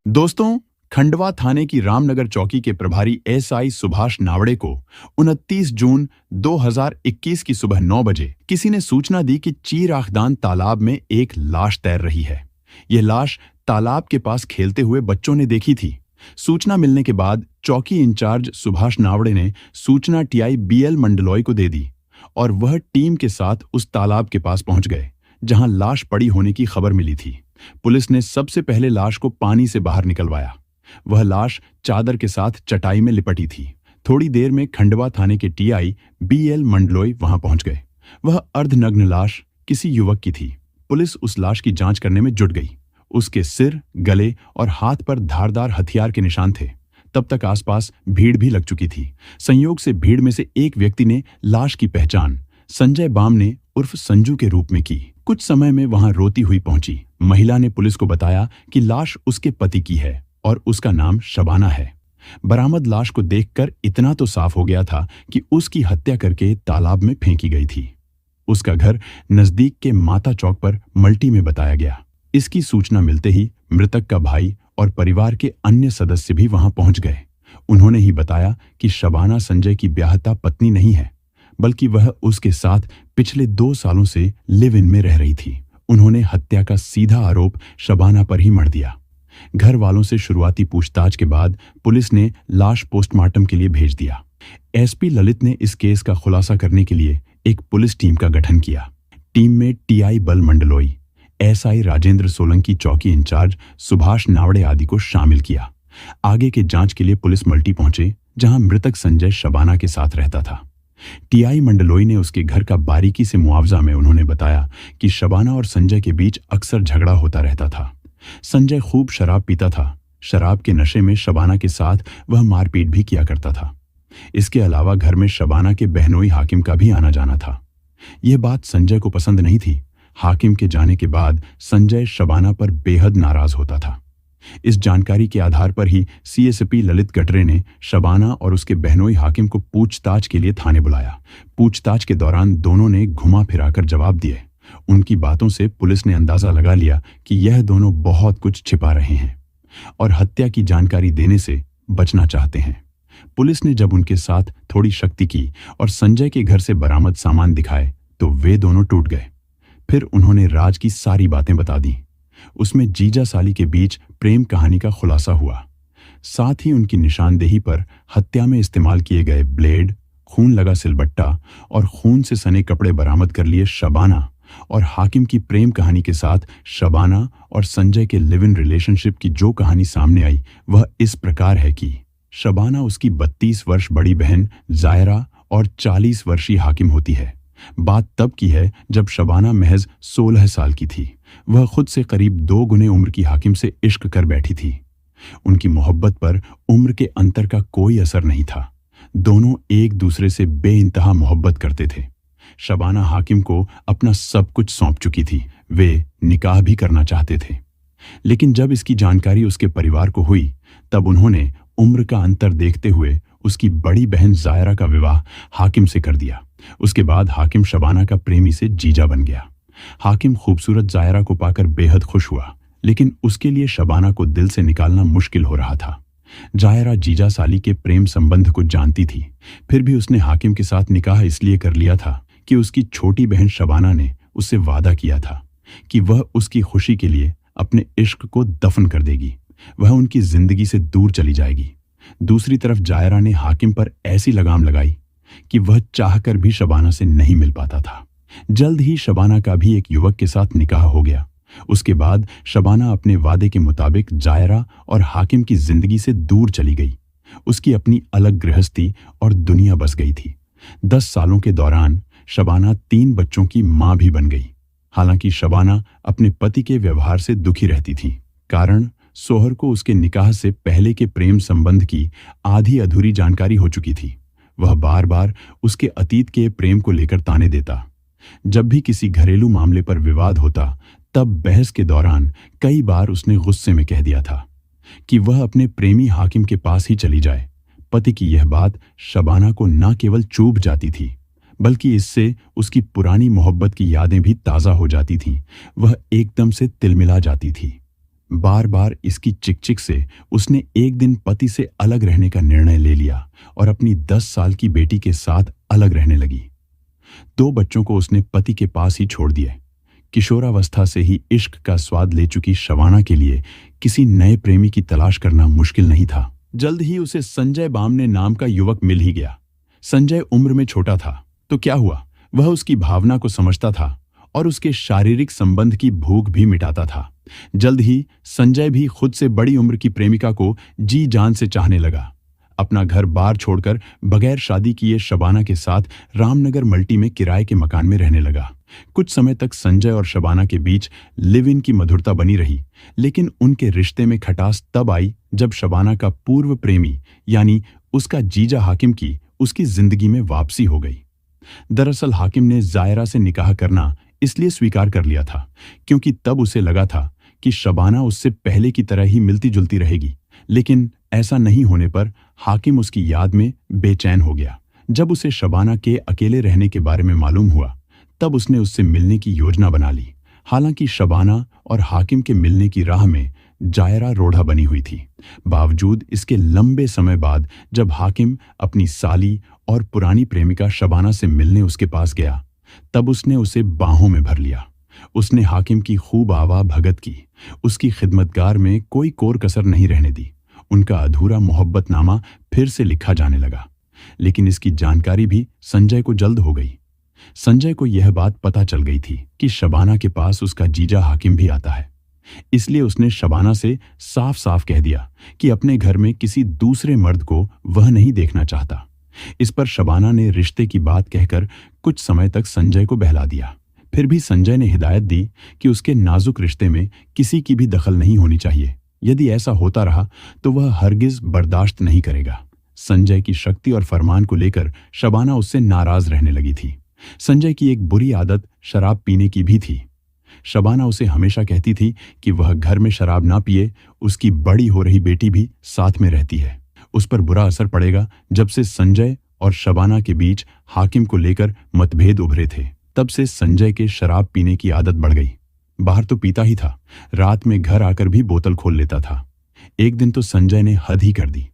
दोस्तों, खंडवा थाने की रामनगर चौकी के प्रभारी एसआई सुभाष नावड़े को 29 जून 2021 की सुबह 9 बजे किसी ने सूचना दी कि चीराखदान तालाब में एक लाश तैर रही है। यह लाश तालाब के पास खेलते हुए बच्चों ने देखी थी। सूचना मिलने के बाद चौकी इंचार्ज सुभाष नावड़े ने सूचना टीआई बीएल मंडलोई को दे दी और वह टीम के साथ उस तालाब के पास पहुंच गए जहां लाश पड़ी होने की खबर मिली थी। पुलिस ने सबसे पहले लाश को पानी से बाहर निकलवाया। वह लाश चादर के साथ चटाई में लिपटी थी। थोड़ी देर में खंडवा थाने के टीआई बीएल मंडलोई वहां पहुंच गए। वह अर्धनग्न लाश किसी युवक की थी। पुलिस उस लाश की जांच करने में जुट गई। उसके सिर, गले और हाथ पर धारदार हथियार के निशान थे। तब तक आसपास भीड़ भी लग चुकी थी। संयोग से भीड़ में से एक व्यक्ति ने लाश की पहचान संजय बामने उर्फ संजू के रूप में की। कुछ समय में वहां रोती हुई पहुंची महिला ने पुलिस को बताया कि लाश उसके पति की है और उसका नाम शबाना है। बरामद लाश को देखकर इतना तो साफ हो गया था कि उसकी हत्या करके तालाब में फेंकी गई थी। उसका घर नजदीक के माता चौक पर मल्टी में बताया गया। इसकी सूचना मिलते ही मृतक का भाई और परिवार के अन्य सदस्य भी वहां पहुंच गए। उन्होंने ही बताया कि शबाना संजय की ब्याहता पत्नी नहीं है, बल्कि वह उसके साथ पिछले 2 सालों से लिव इन में रह रही थी। उन्होंने हत्या का सीधा आरोप शबाना पर ही मढ़ दिया। घर वालों से शुरुआती पूछताछ के बाद पुलिस ने लाश पोस्टमार्टम के लिए भेज दिया। एसपी ललित ने इस केस का खुलासा करने के लिए एक पुलिस टीम का गठन किया। टीम में टीआई बल मंडलोई, एसआई राजेंद्र सोलंकी, चौकी इंचार्ज सुभाष नावड़े आदि को शामिल किया। आगे के जांच के लिए पुलिस मल्टी पहुंचे जहां मृतक संजय शबाना के साथ रहता था। टीआई मंडलोई ने उसके घर का बारीकी से मुआवजा में उन्होंने बताया कि शबाना और संजय के बीच अक्सर झगड़ा होता रहता था। संजय खूब शराब पीता था। शराब के नशे में शबाना के साथ वह मारपीट भी किया करता था। इसके अलावा घर में शबाना के बहनोई हाकिम का भी आना जाना था। यह बात संजय को पसंद नहीं थी। हाकिम के जाने के बाद संजय शबाना पर बेहद नाराज होता था। इस जानकारी के आधार पर ही सीएसपी ललित गटरे ने शबाना और उसके बहनोई हाकिम को पूछताछ के लिए थाने बुलाया। पूछताछ के दौरान दोनों ने घुमा फिराकर जवाब दिए। उनकी बातों से पुलिस ने अंदाजा लगा लिया कि यह दोनों बहुत कुछ छिपा रहे हैं और हत्या की जानकारी देने से बचना चाहते हैं। पुलिस ने जब उनके साथ थोड़ी शक्ति की और संजय के घर से बरामद सामान दिखाए तो वे दोनों टूट गए। फिर उन्होंने राज की सारी बातें बता दी। उसमें जीजा साली के बीच प्रेम कहानी का खुलासा हुआ। साथ ही उनकी निशानदेही पर हत्या में इस्तेमाल किए गए ब्लेड, खून लगा सिलबट्टा और खून से सने कपड़े बरामद कर लिए शबाना और हाकिम की प्रेम कहानी के साथ शबाना और संजय के लिव इन रिलेशनशिप की जो कहानी सामने आई वह इस प्रकार है कि शबाना उसकी 32 वर्ष बड़ी बहन जायरा और 40 वर्षीय हाकिम होती है। बात तब की है जब शबाना महज 16 साल की थी। वह खुद से करीब 2 गुने उम्र की हाकिम से इश्क कर बैठी थी। उनकी मोहब्बत पर उम्र के अंतर का कोई असर नहीं था। दोनों एक दूसरे से बेइंतहा मोहब्बत करते थे। शबाना हाकिम को अपना सब कुछ सौंप चुकी थी। वे निकाह भी करना चाहते थे। लेकिन जब इसकी जानकारी उसके परिवार को हुई तब उन्होंने उम्र का अंतर देखते हुए उसकी बड़ी बहन जायरा का विवाह हाकिम से कर दिया। उसके बाद हाकिम शबाना का प्रेमी से जीजा बन गया। हाकिम खूबसूरत जायरा को पाकर बेहद खुश हुआ, लेकिन उसके लिए शबाना को दिल से निकालना मुश्किल हो रहा था। जायरा जीजा साली के प्रेम संबंध को जानती थी, फिर भी उसने हाकिम के साथ निकाह इसलिए कर लिया था कि उसकी छोटी बहन शबाना ने उससे वादा किया था कि वह उसकी खुशी के लिए अपने इश्क को दफन कर देगी। वह उनकी जिंदगी से दूर चली जाएगी। दूसरी तरफ जायरा ने हाकिम पर ऐसी लगाम लगाई कि वह चाहकर भी शबाना से नहीं मिल पाता था। जल्द ही शबाना का भी एक युवक के साथ निकाह हो गया। उसके बाद शबाना अपने वादे के मुताबिक जायरा और हाकिम की जिंदगी से दूर चली गई। उसकी अपनी अलग गृहस्थी और दुनिया बस गई थी। 10 सालों के दौरान शबाना 3 बच्चों की मां भी बन गई। हालांकि शबाना अपने पति के व्यवहार से दुखी रहती थी। कारण सोहर को उसके निकाह से पहले के प्रेम संबंध की आधी अधूरी जानकारी हो चुकी थी। वह बार बार उसके अतीत के प्रेम को लेकर ताने देता। जब भी किसी घरेलू मामले पर विवाद होता तब बहस के दौरान कई बार उसने गुस्से में कह दिया था कि वह अपने प्रेमी हाकिम के पास ही चली जाए। पति की यह बात शबाना को न केवल चुभ जाती थी बल्कि इससे उसकी पुरानी मोहब्बत की यादें भी ताज़ा हो जाती थीं। वह एकदम से तिलमिला जाती थी। बार बार इसकी चिकचिक से उसने एक दिन पति से अलग रहने का निर्णय ले लिया और अपनी 10 साल की बेटी के साथ अलग रहने लगी। 2 बच्चों को उसने पति के पास ही छोड़ दिए। किशोरावस्था से ही इश्क का स्वाद ले चुकी शबाना के लिए किसी नए प्रेमी की तलाश करना मुश्किल नहीं था। जल्द ही उसे संजय बामने नाम का युवक मिल ही गया। संजय उम्र में छोटा था तो क्या हुआ, वह उसकी भावना को समझता था और उसके शारीरिक संबंध की भूख भी मिटाता था। जल्द ही संजय भी खुद से बड़ी उम्र की प्रेमिका को जी जान से चाहने लगा। अपना घर बार छोड़कर बगैर शादी किए शबाना के साथ रामनगर मल्टी में किराए के मकान में रहने लगा। कुछ समय तक संजय और शबाना के बीच लिव इन की मधुरता बनी रही, लेकिन उनके रिश्ते में खटास तब आई जब शबाना का पूर्व प्रेमी यानी उसका जीजा हाकिम की उसकी जिंदगी में वापसी हो गई। दरअसल हाकिम ने जायरा से निकाह करना इसलिए स्वीकार कर लिया था क्योंकि तब उसे लगा था कि शबाना उससे पहले की तरह ही मिलती जुलती रहेगी, लेकिन ऐसा नहीं होने पर हाकिम उसकी याद में बेचैन हो गया। जब उसे शबाना के अकेले रहने के बारे में मालूम हुआ तब उसने उससे मिलने की योजना बना ली। हालांकि शबाना और हाकिम के मिलने की राह में जायरा रोड़ा बनी हुई थी। बावजूद इसके लंबे समय बाद जब हाकिम अपनी साली और पुरानी प्रेमिका शबाना से मिलने उसके पास गया तब उसने उसे बाहों में भर लिया। उसने हाकिम की खूब आवा भगत की, उसकी खिदमतगार में कोई कोर कसर नहीं रहने दी। उनका अधूरा मोहब्बतनामा फिर से लिखा जाने लगा। लेकिन इसकी जानकारी भी संजय को जल्द हो गई। संजय को यह बात पता चल गई थी कि शबाना के पास उसका जीजा हाकिम भी आता है। इसलिए उसने शबाना से साफ साफ कह दिया कि अपने घर में किसी दूसरे मर्द को वह नहीं देखना चाहता। इस पर शबाना ने रिश्ते की बात कहकर कुछ समय तक संजय को बहला दिया। फिर भी संजय ने हिदायत दी कि उसके नाजुक रिश्ते में किसी की भी दखल नहीं होनी चाहिए। यदि ऐसा होता रहा तो वह हरगिज बर्दाश्त नहीं करेगा। संजय की शक्ति और फरमान को लेकर शबाना उससे नाराज रहने लगी थी। संजय की एक बुरी आदत शराब पीने की भी थी। शबाना उसे हमेशा कहती थी कि वह घर में शराब ना पिए, उसकी बड़ी हो रही बेटी भी साथ में रहती है। उस पर बुरा असर पड़ेगा। जब से संजय और शबाना के बीच हाकिम को लेकर मतभेद उभरे थे तब से संजय के शराब पीने की आदत बढ़ गई। बाहर तो पीता ही था, रात में घर आकर भी बोतल खोल लेता था। एक दिन तो संजय ने हद ही कर दी।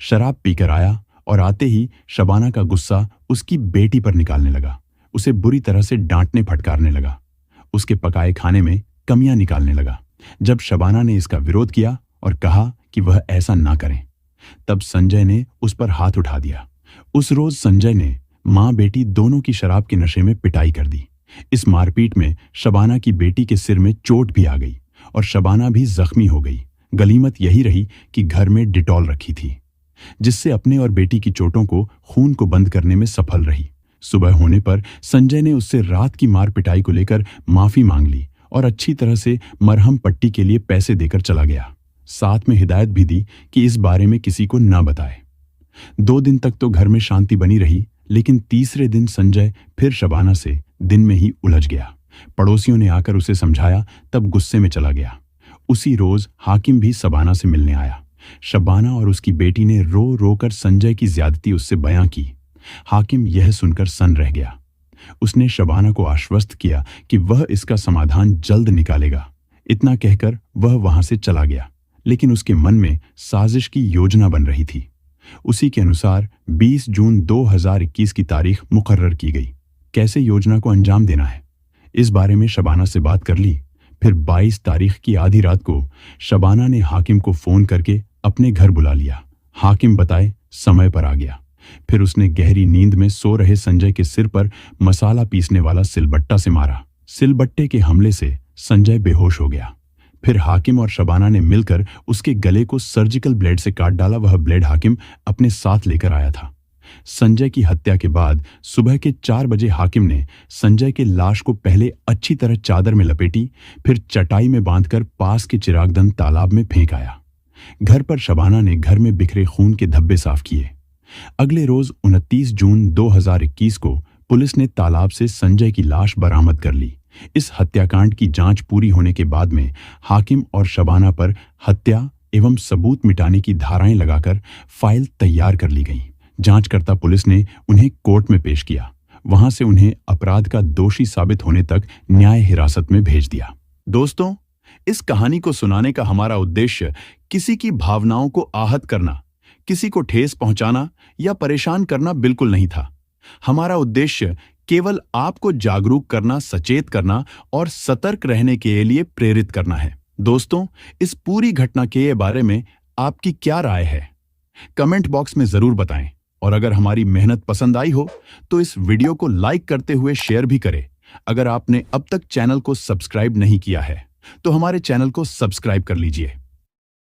शराब पीकर आया और आते ही शबाना का गुस्सा उसकी बेटी पर निकालने लगा। उसे बुरी तरह से डांटने फटकारने लगा। उसके पकाए खाने में कमियां निकालने लगा। जब शबाना ने इसका विरोध किया और कहा कि वह ऐसा ना करें, तब संजय ने उस पर हाथ उठा दिया। उस रोज संजय ने मां बेटी दोनों की शराब के नशे में पिटाई कर दी। इस मारपीट में शबाना की बेटी के सिर में चोट भी आ गई और शबाना भी जख्मी हो गई। गलीमत यही रही कि घर में डिटॉल रखी थी, जिससे अपने और बेटी की चोटों को खून को बंद करने में सफल रही। सुबह होने पर संजय ने उससे रात की मार पिटाई को लेकर माफी मांग ली और अच्छी तरह से मरहम पट्टी के लिए पैसे देकर चला गया। साथ में हिदायत भी दी कि इस बारे में किसी को ना बताए। 2 दिन तक तो घर में शांति बनी रही, लेकिन तीसरे दिन संजय फिर शबाना से दिन में ही उलझ गया। पड़ोसियों ने आकर उसे समझाया तब गुस्से में चला गया। उसी रोज हाकिम भी शबाना से मिलने आया। शबाना और उसकी बेटी ने रो रो कर संजय की ज्यादती उससे बयां की। हाकिम यह सुनकर सन्न रह गया। उसने शबाना को आश्वस्त किया कि वह इसका समाधान जल्द निकालेगा। इतना कहकर वह वहां से चला गया, लेकिन उसके मन में साजिश की योजना बन रही थी। उसी के अनुसार 20 जून 2021 की तारीख मुकर्रर की गई। कैसे योजना को अंजाम देना है, इस बारे में शबाना से बात कर ली। फिर 22 तारीख की आधी रात को शबाना ने हाकिम को फोन करके अपने घर बुला लिया। हाकिम बताए समय पर आ गया। फिर उसने गहरी नींद में सो रहे संजय के सिर पर मसाला पीसने वाला सिलबट्टा से मारा। सिलबट्टे के हमले से संजय बेहोश हो गया। फिर हाकिम और शबाना ने मिलकर उसके गले को सर्जिकल ब्लेड से काट डाला। वह ब्लेड हाकिम अपने साथ लेकर आया था। संजय की हत्या के बाद सुबह के 4 बजे हाकिम ने संजय के लाश को पहले अच्छी तरह चादर में लपेटी, फिर चटाई में बांधकर पास के चिरागदन तालाब में फेंक आया। घर पर शबाना ने घर में बिखरे खून के धब्बे साफ किए। अगले रोज 29 जून 2021 को पुलिस ने तालाब से संजय की लाश बरामद कर ली। इस हत्याकांड की जांच पूरी होने के बाद में हाकिम और शबाना पर हत्या एवं सबूत मिटाने की धाराएं लगाकर फाइल तैयार कर ली गई। जांचकर्ता पुलिस ने उन्हें कोर्ट में पेश किया। वहां से उन्हें अपराध का दोषी साबित होने तक न्याय हिरासत में भेज दिया। दोस्तों, इस कहानी को सुनाने का हमारा उद्देश्य किसी की भावनाओं को आहत करना, किसी को ठेस पहुंचाना या परेशान करना बिल्कुल नहीं था। हमारा उद्देश्य केवल आपको जागरूक करना, सचेत करना और सतर्क रहने के लिए प्रेरित करना है। दोस्तों, इस पूरी घटना के बारे में आपकी क्या राय है? कमेंट बॉक्स में जरूर बताएं। और अगर हमारी मेहनत पसंद आई हो तो इस वीडियो को लाइक करते हुए शेयर भी करें। अगर आपने अब तक चैनल को सब्सक्राइब नहीं किया है तो हमारे चैनल को सब्सक्राइब कर लीजिए।